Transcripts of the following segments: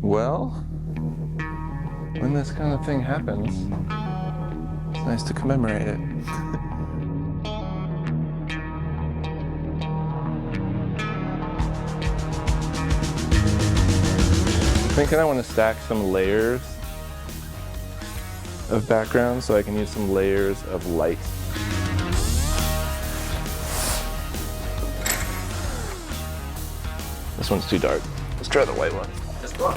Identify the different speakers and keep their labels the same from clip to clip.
Speaker 1: Well, when this kind of thing happens, it's nice to commemorate it. I'm thinking I want to stack some layers of background so I can use some layers of light. This one's too dark. Let's try the white one. Let's go.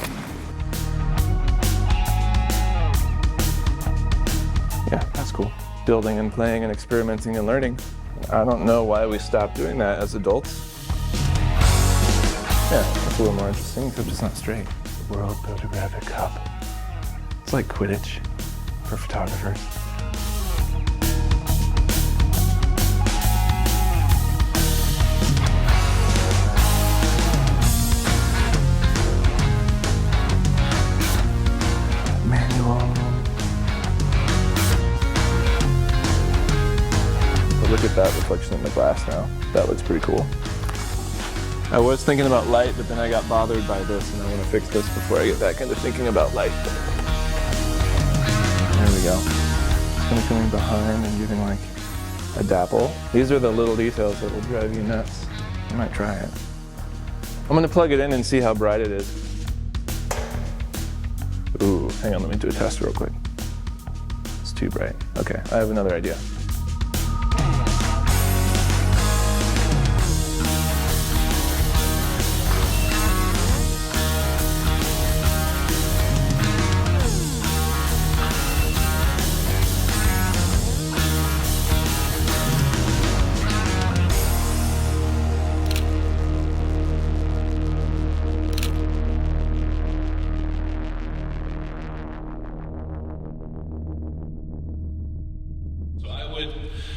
Speaker 1: Yeah, that's cool. Building and playing and experimenting and learning. I don't know why we stopped doing that as adults. Yeah, that's a little more interesting, except it's not straight. World Photographic Cup. It's like Quidditch for photographers. Look at that reflection in the glass now. That looks pretty cool. I was thinking about light, but then I got bothered by this, and I want to fix this before I get back into thinking about light. There we go. Just kind of coming behind and giving like a dapple. These are the little details that will drive you nuts. I might try it. I'm going to plug it in and see how bright it is. Ooh, hang on, let me do a test real quick. It's too bright. Okay, I have another idea.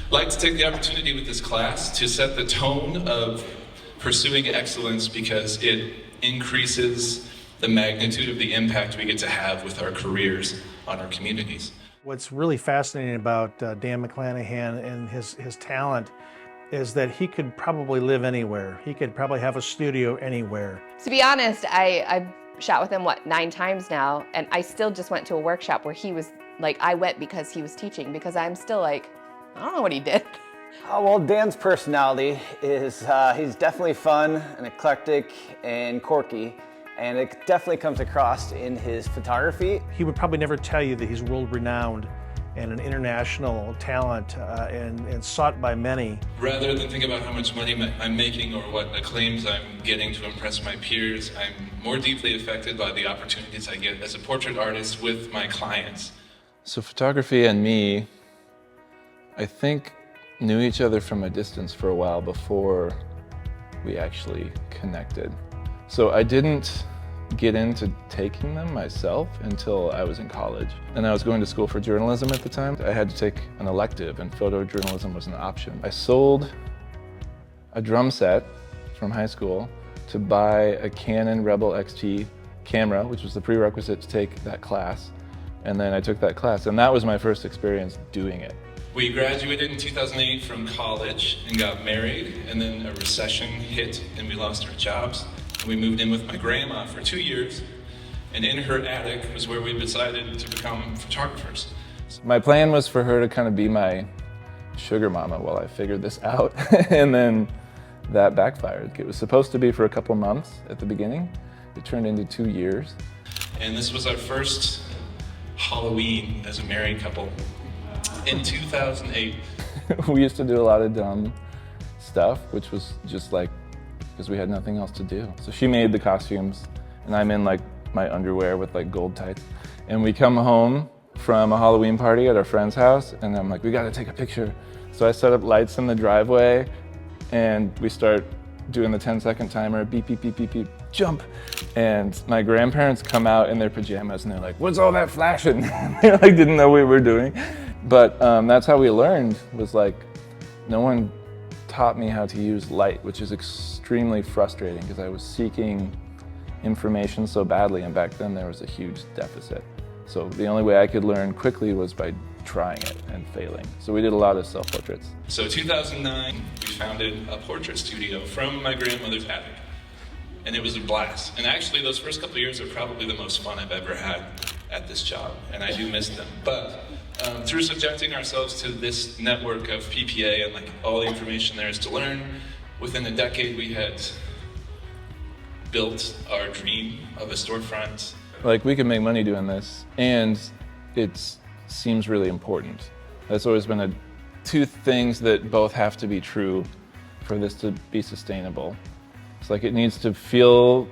Speaker 2: I'd like to take the opportunity with this class to set the tone of pursuing excellence because it increases the magnitude of the impact we get to have with our careers on our communities.
Speaker 3: What's really fascinating about Dan McClanahan and his talent is that he could probably live anywhere. He could probably have a studio anywhere.
Speaker 4: To be honest, I've shot with him, 9 times now, and I still just went to a workshop where he was like, I went because he was teaching, because I'm still like, I don't know what he did.
Speaker 5: Oh, well, Dan's personality is, he's definitely fun and eclectic and quirky, and it definitely comes across in his photography.
Speaker 3: He would probably never tell you that he's world-renowned and an international talent and sought by many.
Speaker 2: Rather than think about how much money I'm making or what acclaims I'm getting to impress my peers, I'm more deeply affected by the opportunities I get as a portrait artist with my clients.
Speaker 1: So photography and me, I think, knew each other from a distance for a while before we actually connected. So I didn't get into taking them myself until I was in college. And I was going to school for journalism at the time. I had to take an elective, and photojournalism was an option. I sold a drum set from high school to buy a Canon Rebel XT camera, which was the prerequisite to take that class. And then I took that class, and that was my first experience doing it.
Speaker 2: We graduated in 2008 from college and got married, and then a recession hit and we lost our jobs. And we moved in with my grandma for 2 years, and in her attic was where we decided to become photographers.
Speaker 1: My plan was for her to kind of be my sugar mama while I figured this out, and then that backfired. It was supposed to be for a couple months at the beginning. It turned into 2 years.
Speaker 2: And this was our first Halloween as a married couple. In 2008.
Speaker 1: We used to do a lot of dumb stuff, which was just like, because we had nothing else to do. So she made the costumes, and I'm in like my underwear with like gold tights. And we come home from a Halloween party at our friend's house, and I'm like, we gotta take a picture. So I set up lights in the driveway, and we start doing the 10-second timer, beep, beep, beep, beep, beep, jump. And my grandparents come out in their pajamas, and they're like, what's all that flashing? They like didn't know what we were doing. But that's how we learned, was like, no one taught me how to use light, which is extremely frustrating because I was seeking information so badly, and back then there was a huge deficit. So the only way I could learn quickly was by trying it and failing. So we did a lot of self-portraits.
Speaker 2: So 2009, we founded a portrait studio from my grandmother's attic. and it was a blast. And actually, those first couple of years are probably the most fun I've ever had at this job, and I do miss them. But through subjecting ourselves to this network of PPA and like all the information there is to learn, within a decade we had built our dream of a storefront.
Speaker 1: Like, we can make money doing this, and it seems really important. That's always been two things that both have to be true for this to be sustainable. It's like, it needs to feel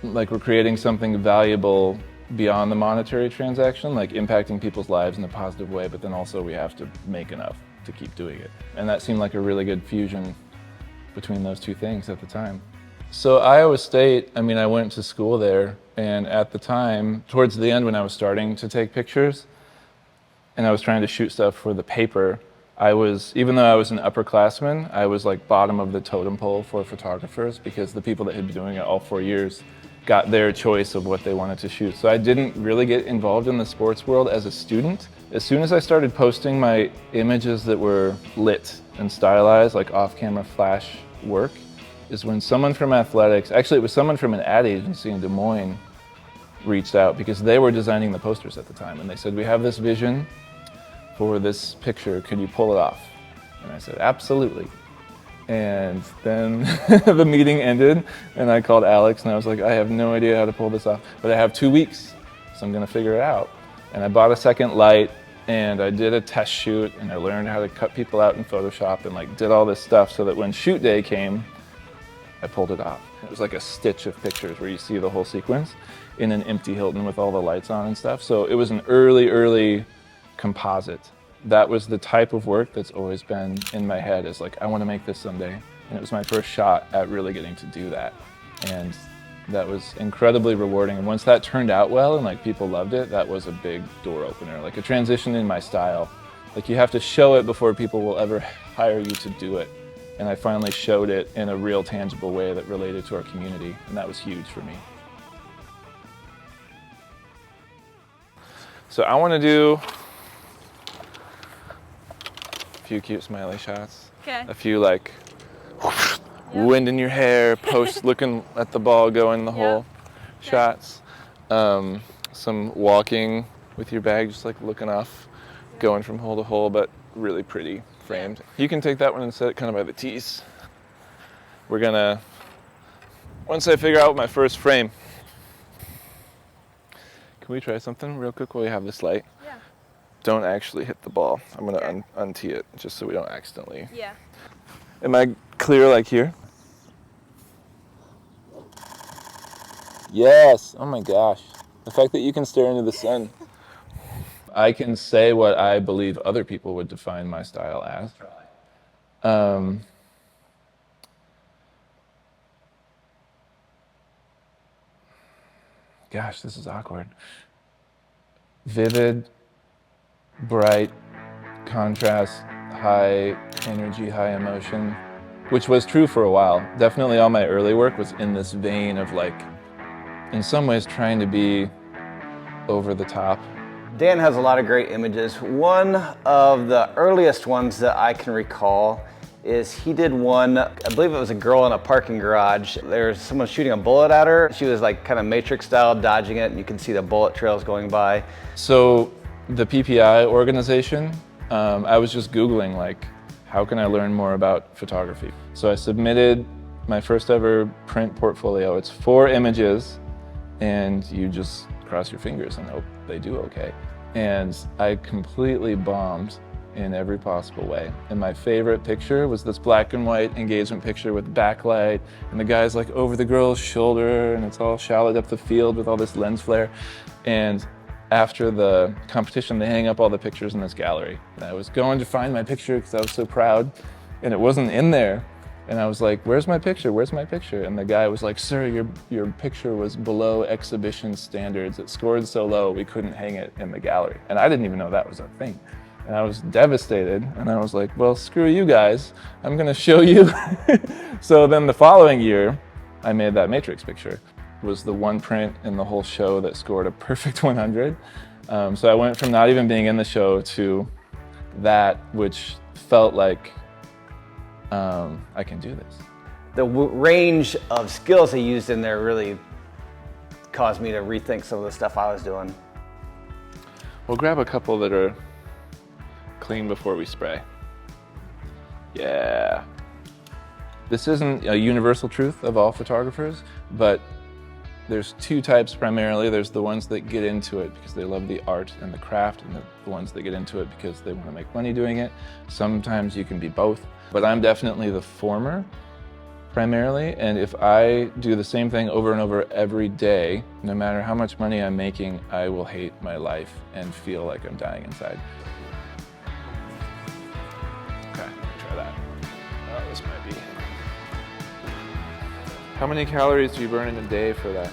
Speaker 1: like we're creating something valuable beyond the monetary transaction, like impacting people's lives in a positive way, but then also we have to make enough to keep doing it. And that seemed like a really good fusion between those two things at the time. So Iowa State, I mean, I went to school there, and at the time, towards the end when I was starting to take pictures, and I was trying to shoot stuff for the paper, even though I was an upperclassman, I was like bottom of the totem pole for photographers, because the people that had been doing it all 4 years got their choice of what they wanted to shoot. So I didn't really get involved in the sports world as a student. As soon as I started posting my images that were lit and stylized, like off-camera flash work, is when someone from athletics, actually it was someone from an ad agency in Des Moines, reached out, because they were designing the posters at the time, and they said, "We have this vision for this picture, could you pull it off?" And I said, "Absolutely." And then the meeting ended, and I called Alex, and I was like, "I have no idea how to pull this off, but I have 2 weeks, so I'm gonna figure it out." And I bought a second light, and I did a test shoot, and I learned how to cut people out in Photoshop, and like did all this stuff so that when shoot day came, I pulled it off. It was like a stitch of pictures where you see the whole sequence in an empty Hilton with all the lights on and stuff. So it was an early composite. That was the type of work that's always been in my head, is like, I want to make this someday. And it was my first shot at really getting to do that. And that was incredibly rewarding. And once that turned out well and like people loved it, that was a big door opener, like a transition in my style. Like, you have to show it before people will ever hire you to do it. And I finally showed it in a real tangible way that related to our community, and that was huge for me. So I want to do a few cute smiley shots.
Speaker 6: Okay.
Speaker 1: A few like wind in your hair, post looking at the ball going the hole shots. Some walking with your bag, just like looking off, going from hole to hole, but really pretty framed. You can take that one and set it kind of by the tees. We're gonna, once I figure out my first frame, can we try something real quick while we have this light?
Speaker 6: Yeah.
Speaker 1: Don't actually hit the ball. I'm gonna untee it just so we don't accidentally.
Speaker 6: Yeah.
Speaker 1: Am I clear like here? Yes, oh my gosh. The fact that you can stare into the sun. I can say what I believe other people would define my style as. Gosh, this is awkward. Vivid, bright, contrast, high energy, high emotion, which was true for a while. Definitely all my early work was in this vein of like, in some ways trying to be over the top.
Speaker 5: Dan has a lot of great images. One of the earliest ones that I can recall is he did one, I believe it was a girl in a parking garage. There was someone shooting a bullet at her. She was like kind of Matrix style, dodging it, and you can see the bullet trails going by.
Speaker 1: So the PPI organization, I was just Googling like, how can I learn more about photography? So I submitted my first ever print portfolio. It's 4 images, and you just cross your fingers and hope they do okay. And I completely bombed in every possible way. And my favorite picture was this black and white engagement picture with backlight, and the guy's like over the girl's shoulder, and it's all shallowed up the field with all this lens flare. And after the competition, they hang up all the pictures in this gallery. And I was going to find my picture because I was so proud, and it wasn't in there. And I was like, where's my picture? Where's my picture? And the guy was like, sir, your picture was below exhibition standards. It scored so low, we couldn't hang it in the gallery. And I didn't even know that was a thing. And I was devastated. And I was like, well, screw you guys. I'm gonna show you. So then the following year, I made that Matrix picture. It was the one print in the whole show that scored a perfect 100. So I went from not even being in the show to that, which felt like, I can do this.
Speaker 5: the range of skills they used in there really caused me to rethink some of the stuff I was doing.
Speaker 1: We'll grab a couple that are clean before we spray. Yeah. This isn't a universal truth of all photographers, but there's two types primarily. There's the ones that get into it because they love the art and the craft, and the ones that get into it because they want to make money doing it. Sometimes you can be both, but I'm definitely the former primarily, and if I do the same thing over and over every day, no matter how much money I'm making, I will hate my life and feel like I'm dying inside. Okay, try that. Oh, this might be. How many calories do you burn in a day for that?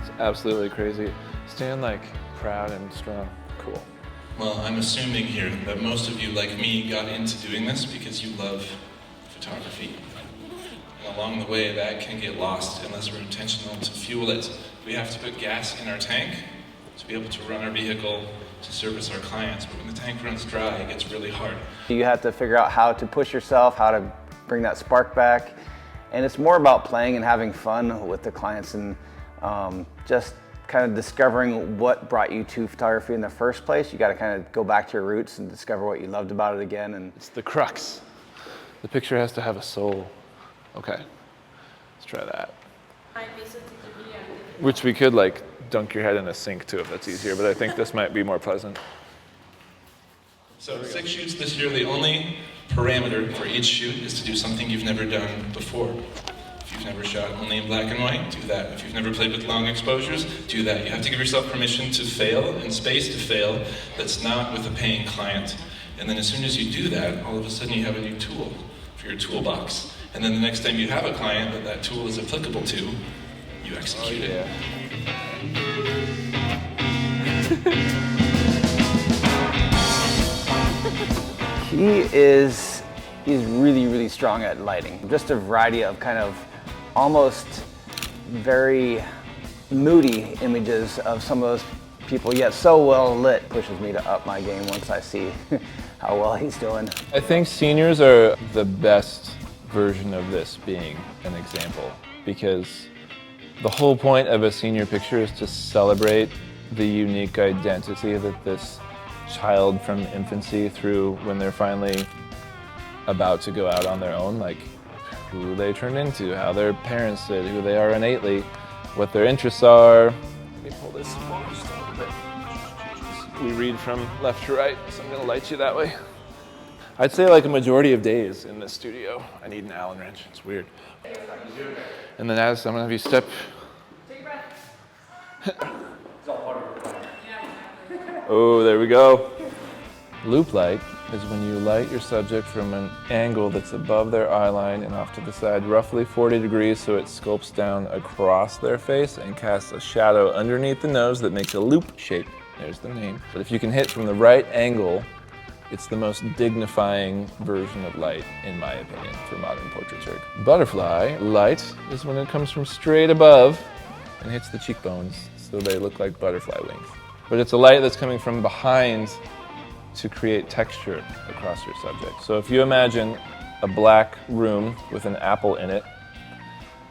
Speaker 1: It's absolutely crazy. Stand like proud and strong. Cool.
Speaker 2: Well, I'm assuming here that most of you, like me, got into doing this because you love photography. And along the way, that can get lost unless we're intentional to fuel it. We have to put gas in our tank to be able to run our vehicle to service our clients. But when the tank runs dry, it gets really hard.
Speaker 5: You have to figure out how to push yourself, how to bring that spark back. And it's more about playing and having fun with the clients and just kind of discovering what brought you to photography in the first place. You got to kind of go back to your roots and discover what you loved about it again. And
Speaker 1: it's the crux. The picture has to have a soul. Okay, let's try that. Which we could like dunk your head in a sink too if that's easier, but I think this might be more pleasant.
Speaker 2: So 6 shoots this year. The only parameter for each shoot is to do something you've never done before. If you've never shot only in black and white, do that. If you've never played with long exposures, do that. You have to give yourself permission to fail and space to fail that's not with a paying client. And then as soon as you do that, all of a sudden you have a new tool for your toolbox. And then the next time you have a client that that tool is applicable to, you execute it.
Speaker 5: He's really, really strong at lighting. Just a variety of kind of almost very moody images of some of those people, yet so well lit, pushes me to up my game once I see how well he's doing.
Speaker 1: I think seniors are the best version of this being an example, because the whole point of a senior picture is to celebrate the unique identity that this child from infancy through when they're finally about to go out on their own, like who they turn into, how their parents did, who they are innately, what their interests are. Let me pull this forward just a little bit. We read from left to right, so I'm gonna light you that way. I'd say like a majority of days in this studio, I need an Allen wrench, it's weird. And then as I'm gonna have you step.
Speaker 6: Take a breath.
Speaker 1: Oh, there we go. Loop light is when you light your subject from an angle that's above their eye line and off to the side, roughly 40 degrees, so it sculpts down across their face and casts a shadow underneath the nose that makes a loop shape. There's the name. But if you can hit from the right angle, it's the most dignifying version of light, in my opinion, for modern portraiture. Butterfly light is when it comes from straight above and hits the cheekbones, so they look like butterfly wings. But it's a light that's coming from behind to create texture across your subject. So if you imagine a black room with an apple in it,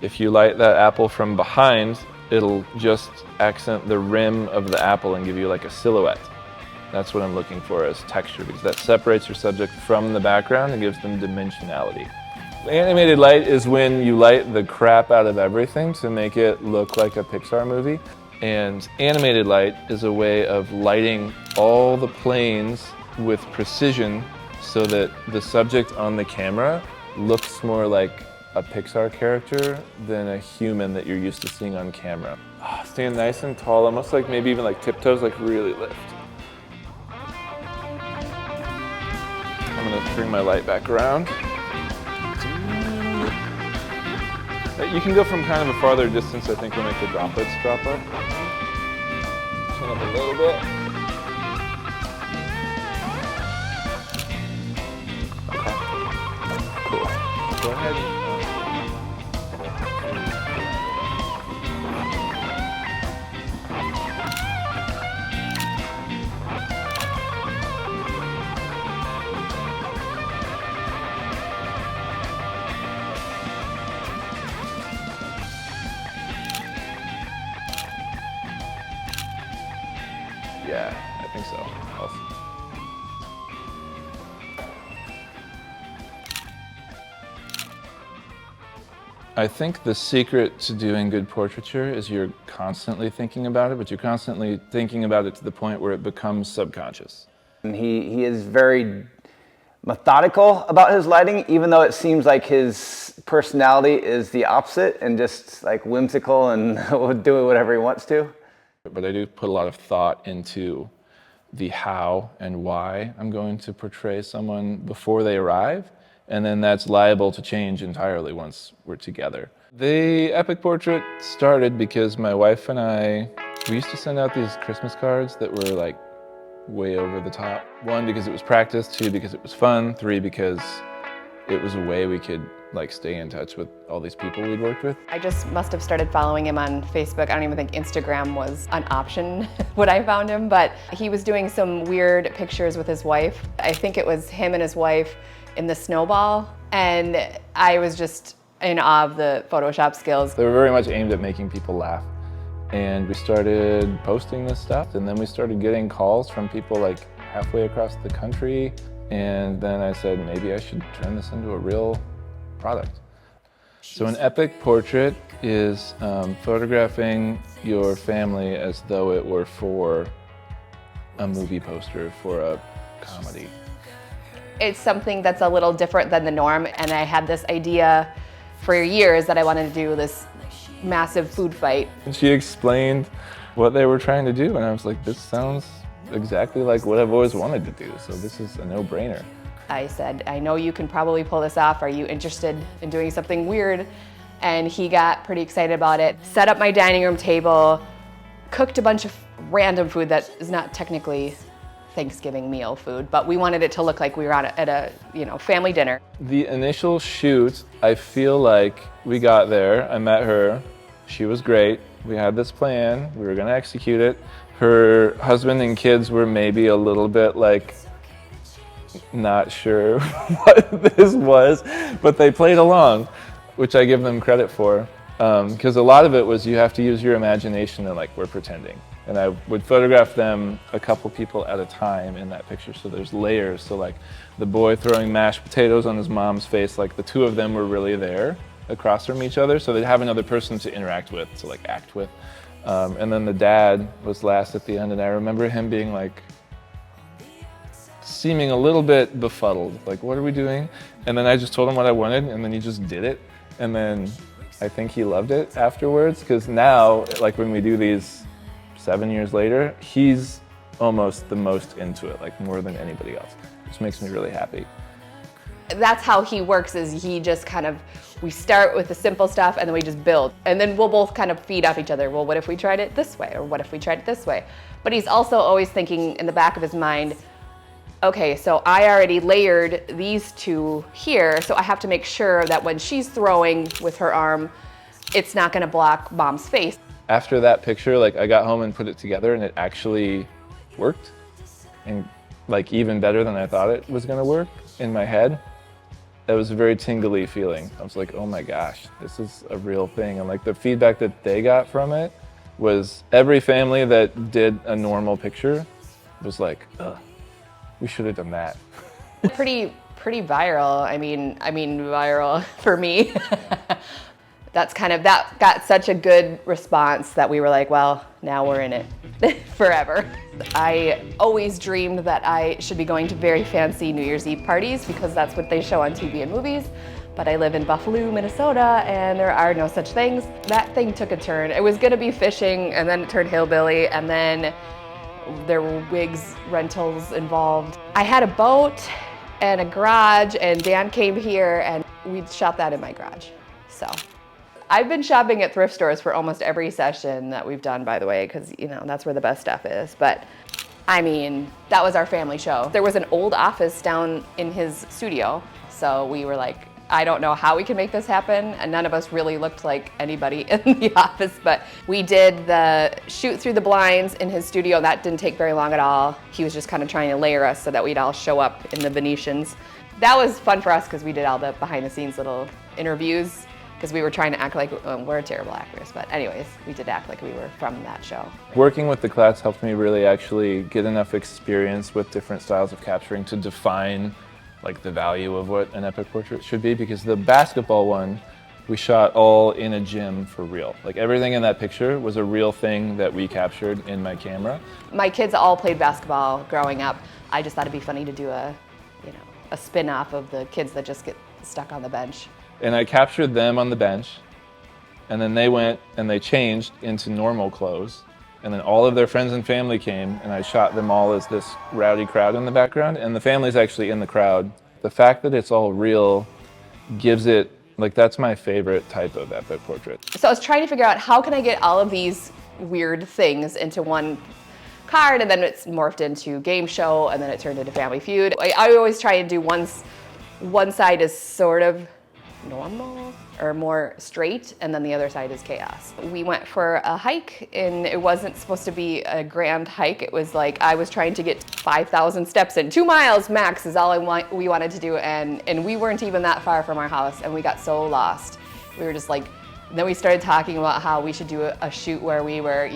Speaker 1: if you light that apple from behind, it'll just accent the rim of the apple and give you like a silhouette. That's what I'm looking for as texture, because that separates your subject from the background and gives them dimensionality. Animated light is when you light the crap out of everything to make it look like a Pixar movie. And animated light is a way of lighting all the planes with precision so that the subject on the camera looks more like a Pixar character than a human that you're used to seeing on camera. Stand nice and tall, almost like maybe even like tiptoes, like really lift. I'm gonna bring my light back around. You can go from kind of a farther distance, I think, will make the droplets drop up. Turn up a little bit. Okay. Cool. Go ahead and Yeah, I think so. I think the secret to doing good portraiture is you're constantly thinking about it, but you're constantly thinking about it to the point where it becomes subconscious.
Speaker 5: And he is very methodical about his lighting, even though it seems like his personality is the opposite and just like whimsical and will do whatever he wants to.
Speaker 1: But I do put a lot of thought into the how and why I'm going to portray someone before they arrive, and then that's liable to change entirely once we're together. The epic portrait started because my wife and we used to send out these Christmas cards that were like way over the top. 1, because it was practice, 2, because it was fun, 3, because it was a way we could like stay in touch with all these people we'd worked with.
Speaker 4: I just must have started following him on Facebook. I don't even think Instagram was an option when I found him, but he was doing some weird pictures with his wife. I think it was him and his wife in the snowball, and I was just in awe of the Photoshop skills.
Speaker 1: They were very much aimed at making people laugh. And we started posting this stuff, and then we started getting calls from people like halfway across the country. And then I said, maybe I should turn this into a real product. So an epic portrait is photographing your family as though it were for a movie poster for a comedy.
Speaker 4: It's something that's a little different than the norm, and I had this idea for years that I wanted to do this massive food fight.
Speaker 1: And she explained what they were trying to do, and I was like, this sounds exactly like what I've always wanted to do, so this is a no-brainer.
Speaker 4: I said, I know you can probably pull this off. Are you interested in doing something weird? And he got pretty excited about it. Set up my dining room table, cooked a bunch of random food that is not technically Thanksgiving meal food, but we wanted it to look like we were at a family dinner.
Speaker 1: The initial shoot, I feel like we got there, I met her, she was great, we had this plan, we were gonna execute it. Her husband and kids were maybe a little bit like, not sure what this was, but they played along, which I give them credit for. Because a lot of it was you have to use your imagination and like we're pretending. And I would photograph them a couple people at a time in that picture, so there's layers. So like the boy throwing mashed potatoes on his mom's face, like the two of them were really there across from each other, so they'd have another person to interact with, to like act with. And then the dad was last at the end, and I remember him being like, seeming a little bit befuddled, like what are we doing? And then I just told him what I wanted, and then he just did it. And then I think he loved it afterwards, because now, like when we do these 7 years later, he's almost the most into it, like more than anybody else, which makes me really happy.
Speaker 4: That's how he works, is he just kind of, we start with the simple stuff and then we just build. And then we'll both kind of feed off each other. Well, what if we tried it this way? Or what if we tried it this way? But he's also always thinking in the back of his mind, okay, so I already layered these two here, so I have to make sure that when she's throwing with her arm, it's not gonna block Mom's face.
Speaker 1: After that picture, like I got home and put it together, and it actually worked, and like even better than I thought it was gonna work in my head. That was a very tingly feeling. I was like, oh my gosh, this is a real thing. And like the feedback that they got from it was every family that did a normal picture was like, ugh, we should have done that.
Speaker 4: Pretty viral. I mean viral for me. That got such a good response that we were like, well, now we're in it forever. I always dreamed that I should be going to very fancy New Year's Eve parties because that's what they show on TV and movies. But I live in Buffalo, Minnesota, and there are no such things. That thing took a turn. It was gonna be fishing, and then it turned hillbilly, and then there were wigs rentals involved. I had a boat and a garage, and Dan came here, and we shot that in my garage. So I've been shopping at thrift stores for almost every session that we've done, by the way, because that's where the best stuff is. But I mean, that was our family show. There was an old office down in his studio, so we were like, I don't know how we can make this happen, and none of us really looked like anybody in the office, but we did the shoot through the blinds in his studio. That didn't take very long at all. He was just kind of trying to layer us so that we'd all show up in the Venetians. That was fun for us because we did all the behind the scenes little interviews because we were trying to act like we're terrible actors. But anyways, we did act like we were from that show.
Speaker 1: Working with the class helped me really actually get enough experience with different styles of capturing to define like the value of what an epic portrait should be, because the basketball one, we shot all in a gym for real. Like everything in that picture was a real thing that we captured in my camera.
Speaker 4: My kids all played basketball growing up. I just thought it'd be funny to do a spin-off of the kids that just get stuck on the bench.
Speaker 1: And I captured them on the bench, and then they went and they changed into normal clothes. And then all of their friends and family came, and I shot them all as this rowdy crowd in the background. And the family's actually in the crowd. The fact that it's all real gives it, like, that's my favorite type of epic portrait.
Speaker 4: So I was trying to figure out how can I get all of these weird things into one card, and then it's morphed into game show, and then it turned into Family Feud. I always try and do one side is sort of normal or more straight, and then the other side is chaos. We went for a hike, and it wasn't supposed to be a grand hike. It was like I was trying to get 5,000 steps in. 2 miles max is all we wanted to do, and we weren't even that far from our house, and we got so lost. We were just like, then we started talking about how we should do a shoot where we were,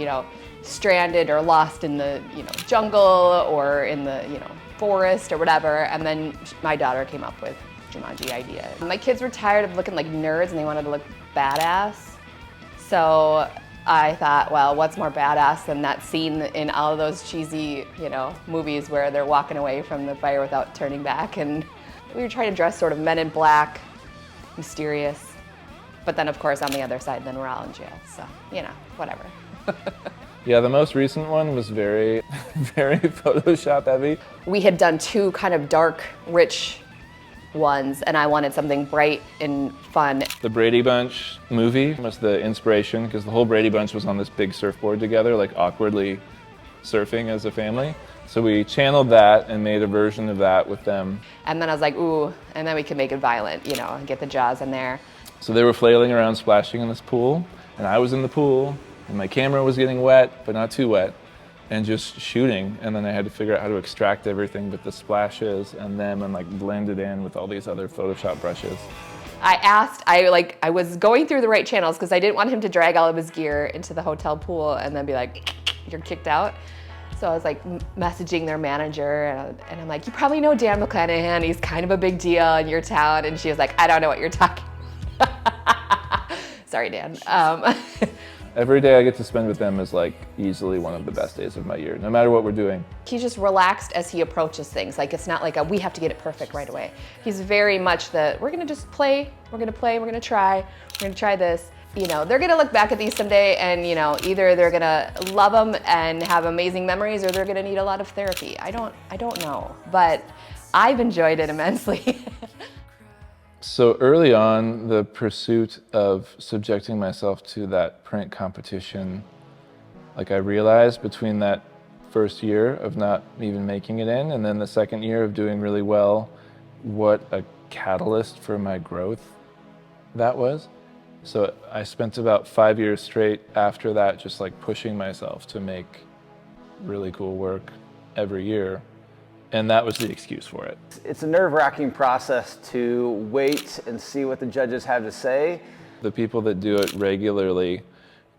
Speaker 4: stranded or lost in the, jungle or in the, forest or whatever, and then my daughter came up with Jumanji idea. My kids were tired of looking like nerds and they wanted to look badass. So I thought, well, what's more badass than that scene in all of those cheesy, movies where they're walking away from the fire without turning back. And we were trying to dress sort of Men in Black, mysterious. But then of course on the other side, then we're all in jail. So, whatever.
Speaker 1: Yeah, the most recent one was very, very Photoshop heavy.
Speaker 4: We had done 2 kind of dark, rich ones, and I wanted something bright and fun.
Speaker 1: The Brady Bunch movie was the inspiration, because the whole Brady Bunch was on this big surfboard together, like awkwardly surfing as a family. So we channeled that and made a version of that with them.
Speaker 4: And then I was like, ooh, and then we could make it violent, and get the jaws in there.
Speaker 1: So they were flailing around, splashing in this pool, and I was in the pool, and my camera was getting wet, but not too wet, and just shooting. And then I had to figure out how to extract everything but the splashes and them and like blend it in with all these other Photoshop brushes.
Speaker 4: I was going through the right channels because I didn't want him to drag all of his gear into the hotel pool and then be like, you're kicked out. So I was like messaging their manager and I'm like, you probably know Dan McClanahan, he's kind of a big deal in your town. And she was like, I don't know what you're talking about. Sorry, Dan.
Speaker 1: Every day I get to spend with them is like easily one of the best days of my year, no matter what we're doing.
Speaker 4: He's just relaxed as he approaches things. Like it's not like we have to get it perfect right away. He's very much we're gonna just play, we're gonna try this. They're gonna look back at these someday and either they're gonna love them and have amazing memories or they're gonna need a lot of therapy. I don't know, but I've enjoyed it immensely.
Speaker 1: So early on, the pursuit of subjecting myself to that print competition, like I realized between that first year of not even making it in and then the second year of doing really well, what a catalyst for my growth that was. So I spent about 5 years straight after that just like pushing myself to make really cool work every year. And that was the excuse for it.
Speaker 5: It's a nerve-wracking process to wait and see what the judges have to say.
Speaker 1: The people that do it regularly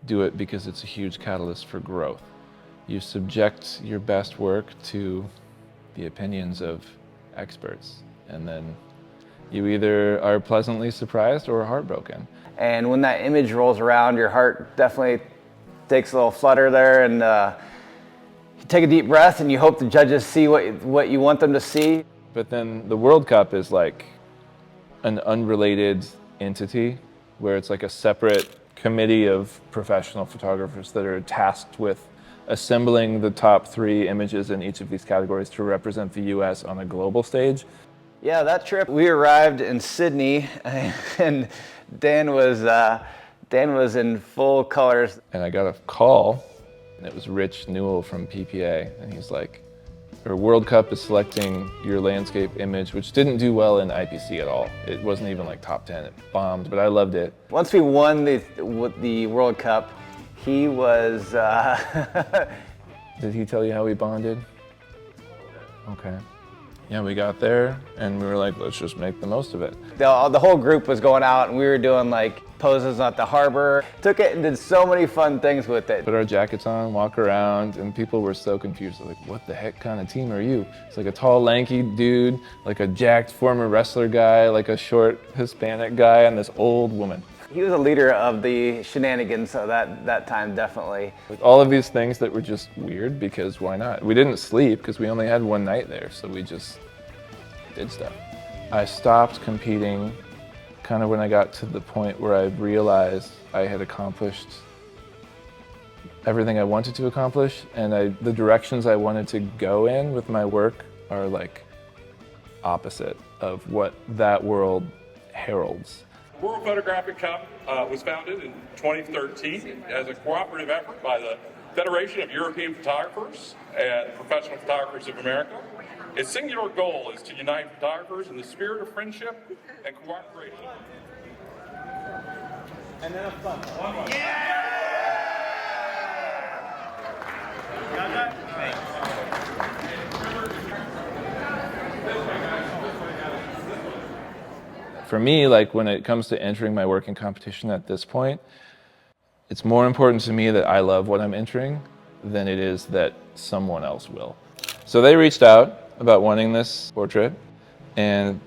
Speaker 1: do it because it's a huge catalyst for growth. You subject your best work to the opinions of experts, and then you either are pleasantly surprised or heartbroken.
Speaker 5: And when that image rolls around, your heart definitely takes a little flutter there, and you take a deep breath and you hope the judges see what you want them to see.
Speaker 1: But then the World Cup is like an unrelated entity where it's like a separate committee of professional photographers that are tasked with assembling the top 3 images in each of these categories to represent the US on a global stage.
Speaker 5: Yeah, that trip, we arrived in Sydney and Dan was in full colors.
Speaker 1: And I got a call, and it was Rich Newell from PPA, and he's like, our World Cup is selecting your landscape image, which didn't do well in IPC at all. It wasn't even like top 10, it bombed, but I loved it.
Speaker 5: Once we won the World Cup, he was...
Speaker 1: Did he tell you how we bonded? Okay. Yeah, we got there and we were like, let's just make the most of it.
Speaker 5: The whole group was going out and we were doing like poses at the harbor. Took it and did so many fun things with it.
Speaker 1: Put our jackets on, walk around, and people were so confused. They're like, what the heck kind of team are you? It's like a tall, lanky dude, like a jacked former wrestler guy, like a short Hispanic guy, and this old woman.
Speaker 5: He was a leader of the shenanigans of that time, definitely.
Speaker 1: Like all of these things that were just weird, because why not? We didn't sleep because we only had one night there, so we just did stuff. I stopped competing kind of when I got to the point where I realized I had accomplished everything I wanted to accomplish, and the directions I wanted to go in with my work are like opposite of what that world heralds.
Speaker 7: The World Photographic Cup was founded in 2013 as a cooperative effort by the Federation of European Photographers and Professional Photographers of America. Its singular goal is to unite photographers in the spirit of friendship and cooperation.
Speaker 5: And then a fun one.
Speaker 7: One.
Speaker 3: Got that?
Speaker 1: For me, like when it comes to entering my work in competition at this point, it's more important to me that I love what I'm entering than it is that someone else will. So they reached out about wanting this portrait, and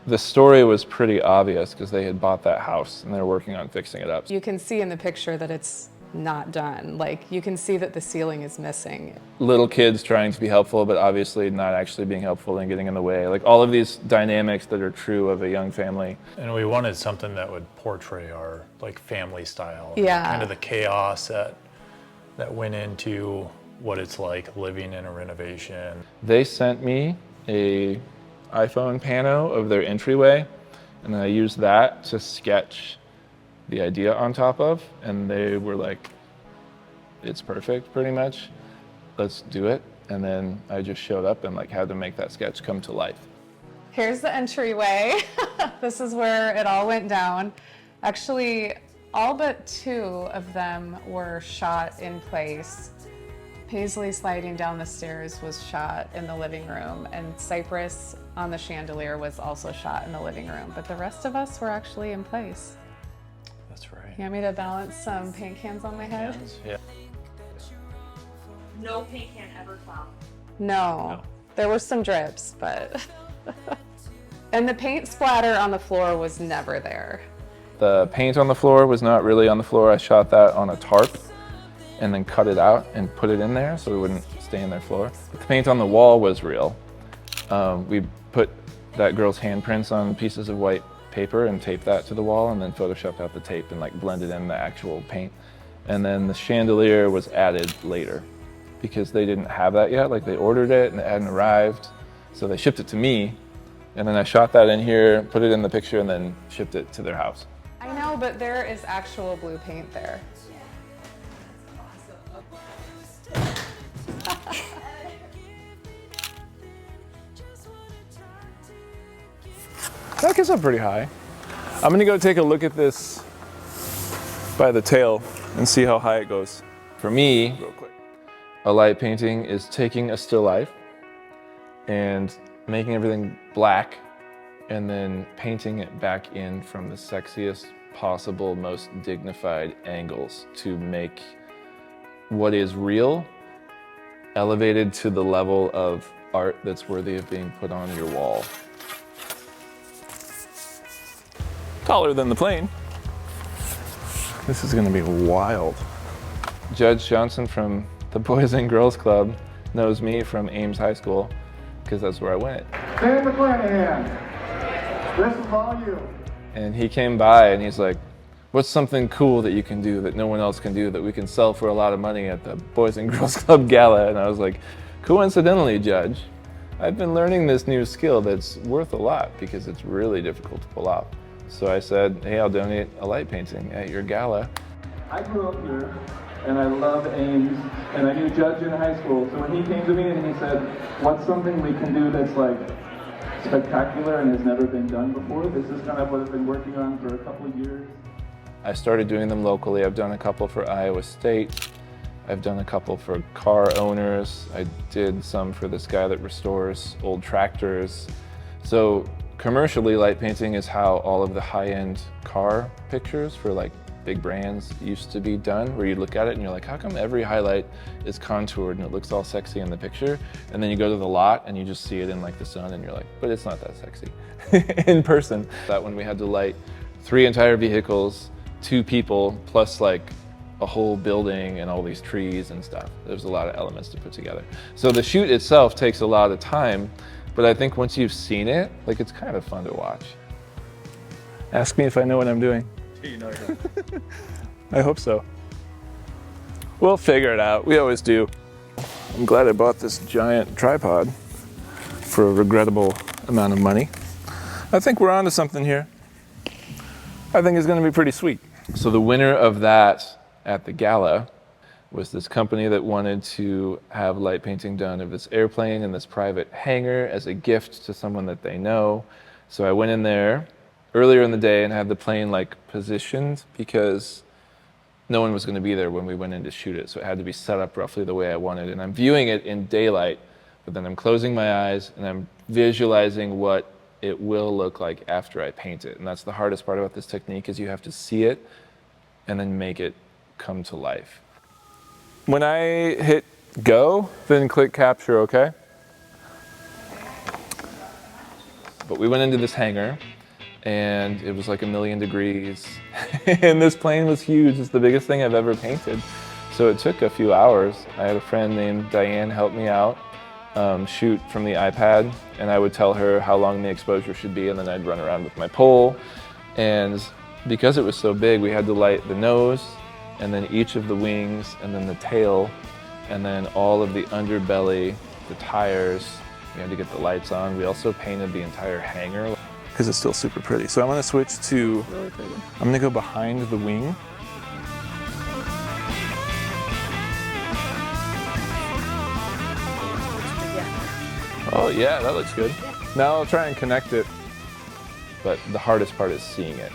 Speaker 1: the story was pretty obvious because they had bought that house and they're working on fixing it up.
Speaker 8: You can see in the picture that it's not done. Like, you can see that the ceiling is missing.
Speaker 1: Little kids trying to be helpful, but obviously not actually being helpful and getting in the way. Like all of these dynamics that are true of a young family.
Speaker 9: And we wanted something that would portray our like family style.
Speaker 8: Yeah.
Speaker 9: Kind of the chaos that went into what it's like living in a renovation.
Speaker 1: They sent me a iPhone pano of their entryway, and then I used that to sketch the idea on top of, and they were like, it's perfect pretty much, let's do it. And then I just showed up and like had to make that sketch come to life.
Speaker 8: Here's the entryway. This is where it all went down. Actually, all but 2 of them were shot in place. Paisley sliding down the stairs was shot in the living room, and Cypress on the chandelier was also shot in the living room, but the rest of us were actually in place.
Speaker 9: That's right.
Speaker 8: You want me to balance some paint cans on my head?
Speaker 9: Yeah.
Speaker 6: No paint can ever foul.
Speaker 8: No. There were some drips, but... And the paint splatter on the floor was never there.
Speaker 1: The paint on the floor was not really on the floor. I shot that on a tarp and then cut it out and put it in there so it wouldn't stain their floor. But the paint on the wall was real. We put that girl's handprints on pieces of white paper and taped that to the wall, and then photoshopped out the tape and like blended in the actual paint. And then the chandelier was added later because they didn't have that yet. Like they ordered it and it hadn't arrived. So they shipped it to me, and then I shot that in here, put it in the picture, and then shipped it to their house.
Speaker 8: I know, but there is actual blue paint there.
Speaker 1: That gets up pretty high. I'm gonna go take a look at this by the tail and see how high it goes. For me, real quick, a light painting is taking a still life and making everything black and then painting it back in from the sexiest possible, most dignified angles to make what is real elevated to the level of art that's worthy of being put on your wall. Taller than the plane. This is gonna be wild. Judge Johnson from the Boys and Girls Club knows me from Ames High School because that's where I went.
Speaker 10: Hey, McClanahan, this is all you.
Speaker 1: And he came by and he's like, what's something cool that you can do that no one else can do that we can sell for a lot of money at the Boys and Girls Club Gala? And I was like, coincidentally, Judge, I've been learning this new skill that's worth a lot because it's really difficult to pull off. So I said, hey, I'll donate a light painting at your gala.
Speaker 10: I grew up here, and I love Ames, and I knew Judge in high school. So when he came to me and he said, what's something we can do that's like spectacular and has never been done before? This is kind of what I've been working on for a couple of years.
Speaker 1: I started doing them locally. I've done a couple for Iowa State. I've done a couple for car owners. I did some for this guy that restores old tractors. So commercially, light painting is how all of the high-end car pictures for like big brands used to be done, where you look at it and you're like, how come every highlight is contoured and it looks all sexy in the picture? And then you go to the lot and you just see it in like the sun and you're like, but it's not that sexy in person. That when we had to light 3 entire vehicles, 2 people, plus like a whole building and all these trees and stuff. There's a lot of elements to put together. So the shoot itself takes a lot of time, but I think once you've seen it, like it's kind of fun to watch. Ask me if I know what I'm doing.
Speaker 9: You know
Speaker 1: I hope so. We'll figure it out. We always do. I'm glad I bought this giant tripod for a regrettable amount of money. I think we're onto something here. I think it's going to be pretty sweet. So the winner of that at the gala was this company that wanted to have light painting done of this airplane in this private hangar as a gift to someone that they know. So I went in there earlier in the day and had the plane like positioned because no one was going to be there when we went in to shoot it. So it had to be set up roughly the way I wanted. And I'm viewing it in daylight, but then I'm closing my eyes and I'm visualizing what it will look like after I paint it. And that's the hardest part about this technique, is you have to see it and then make it come to life. When I hit go, then click capture, okay? But we went into this hangar and it was like 1,000,000 degrees and this plane was huge. It's the biggest thing I've ever painted. So it took a few hours. I had a friend named Diane help me out, shoot from the iPad, and I would tell her how long the exposure should be, and then I'd run around with my pole. And because it was so big, we had to light the nose, and then each of the wings, and then the tail, and then all of the underbelly, the tires. We had to get the lights on. We also painted the entire hangar because it's still super pretty. So I'm gonna switch to, really pretty. I'm gonna go behind the wing. Oh yeah, that looks good. Now I'll try and connect it, but the hardest part is seeing it.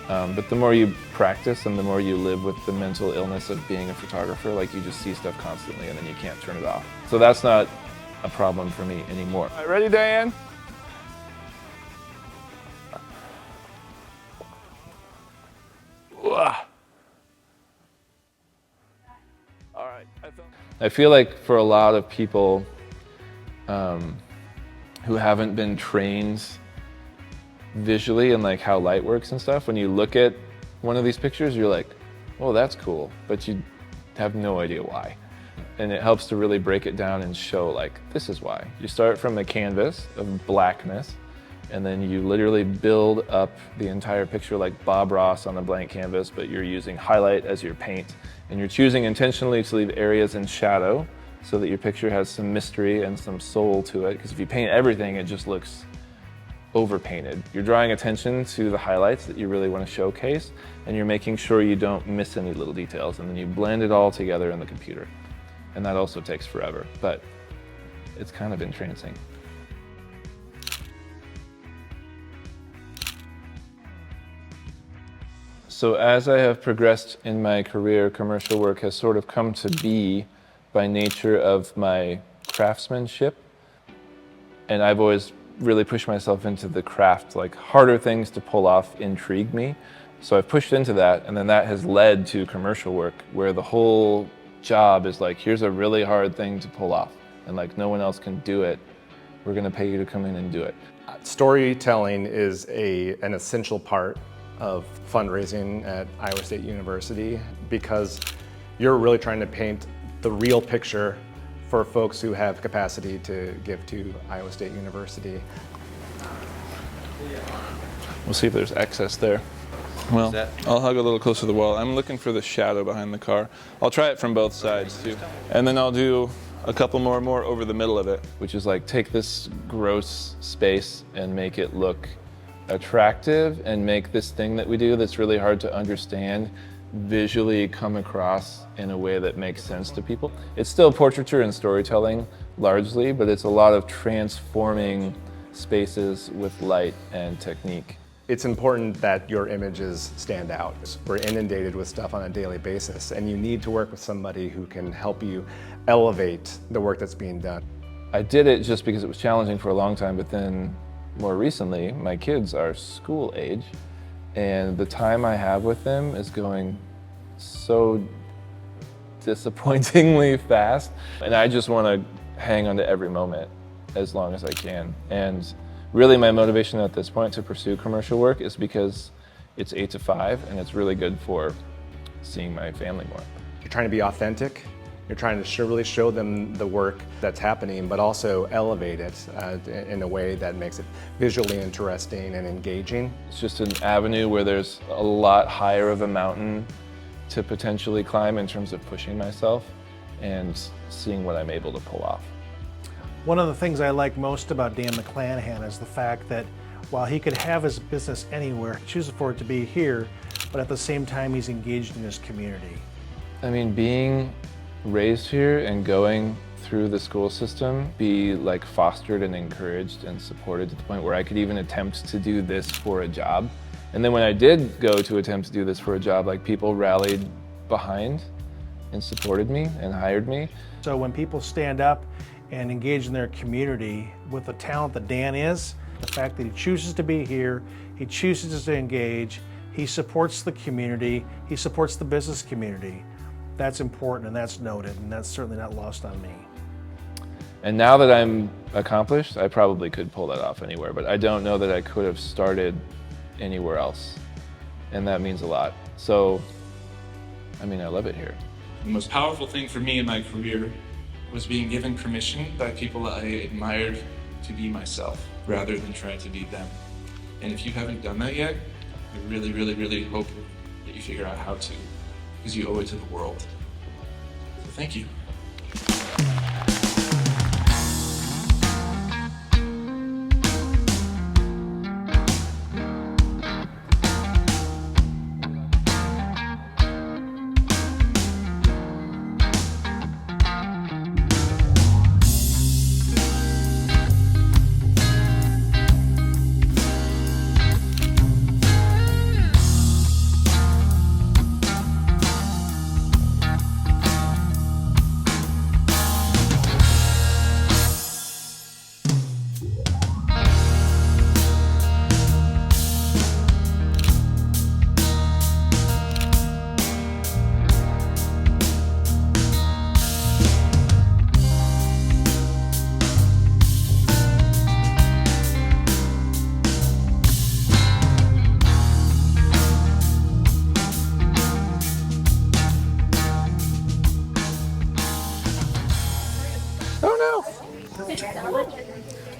Speaker 1: But the more you practice and the more you live with the mental illness of being a photographer, like you just see stuff constantly and then you can't turn it off. So that's not a problem for me anymore. All right, ready, Diane? All right. I feel like for a lot of people who haven't been trained visually and like how light works and stuff, when you look at one of these pictures, you're like, oh, that's cool, but you have no idea why. And it helps to really break it down and show like, this is why. You start from the canvas of blackness, and then you literally build up the entire picture like Bob Ross on a blank canvas, but you're using highlight as your paint. And you're choosing intentionally to leave areas in shadow so that your picture has some mystery and some soul to it. Because if you paint everything, it just looks overpainted. You're drawing attention to the highlights that you really want to showcase, and you're making sure you don't miss any little details, and then you blend it all together in the computer. And that also takes forever, but it's kind of entrancing. So as I have progressed in my career, commercial work has sort of come to be by nature of my craftsmanship. And I've always really pushed myself into the craft, like harder things to pull off intrigue me. So I've pushed into that, and then that has led to commercial work where the whole job is like, here's a really hard thing to pull off, and like no one else can do it. We're gonna pay you to come in and do it.
Speaker 11: Storytelling is an essential part of fundraising at Iowa State University because you're really trying to paint the real picture for folks who have capacity to give to Iowa State University.
Speaker 1: We'll see if there's excess there. Well, I'll hug a little closer to the wall. I'm looking for the shadow behind the car. I'll try it from both sides too. And then I'll do a couple more over the middle of it, which is like take this gross space and make it look attractive and make this thing that we do that's really hard to understand visually come across in a way that makes sense to people. It's still portraiture and storytelling largely, but it's a lot of transforming spaces with light and technique
Speaker 11: It's important that your images stand out. We're inundated with stuff on a daily basis, and you need to work with somebody who can help you elevate the work that's being done.
Speaker 1: I did it just because it was challenging for a long time, but then more recently, my kids are school age, and the time I have with them is going so disappointingly fast, and I just want to hang on to every moment as long as I can. And really my motivation at this point to pursue commercial work is because it's 8 to 5 and it's really good for seeing my family more.
Speaker 11: You're trying to be authentic. You're trying to really show them the work that's happening, but also elevate it in a way that makes it visually interesting and engaging.
Speaker 1: It's just an avenue where there's a lot higher of a mountain to potentially climb in terms of pushing myself and seeing what I'm able to pull off.
Speaker 3: One of the things I like most about Dan McClanahan is the fact that while he could have his business anywhere, he chooses for it to be here, but at the same time he's engaged in his community.
Speaker 1: I mean, being raised here and going through the school system, be like fostered and encouraged and supported to the point where I could even attempt to do this for a job. And then when I did go to attempt to do this for a job, like people rallied behind and supported me and hired me.
Speaker 3: So when people stand up and engage in their community with the talent that Dan is, the fact that he chooses to be here, he chooses to engage, he supports the community, he supports the business community. That's important and that's noted, and that's certainly not lost on me.
Speaker 1: And now that I'm accomplished, I probably could pull that off anywhere, but I don't know that I could have started anywhere else. And that means a lot. So, I mean, I love it here.
Speaker 2: The most powerful thing for me in my career was being given permission by people I admired to be myself rather than try to be them. And if you haven't done that yet, I really, really, really hope that you figure out how to, because you owe it to the world. So thank you.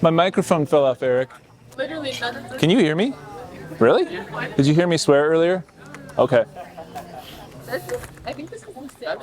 Speaker 1: My microphone fell off, Eric.
Speaker 6: Literally none of the...
Speaker 1: Can you hear me? Really? Did you hear me swear earlier? Okay.
Speaker 6: I think this is the same.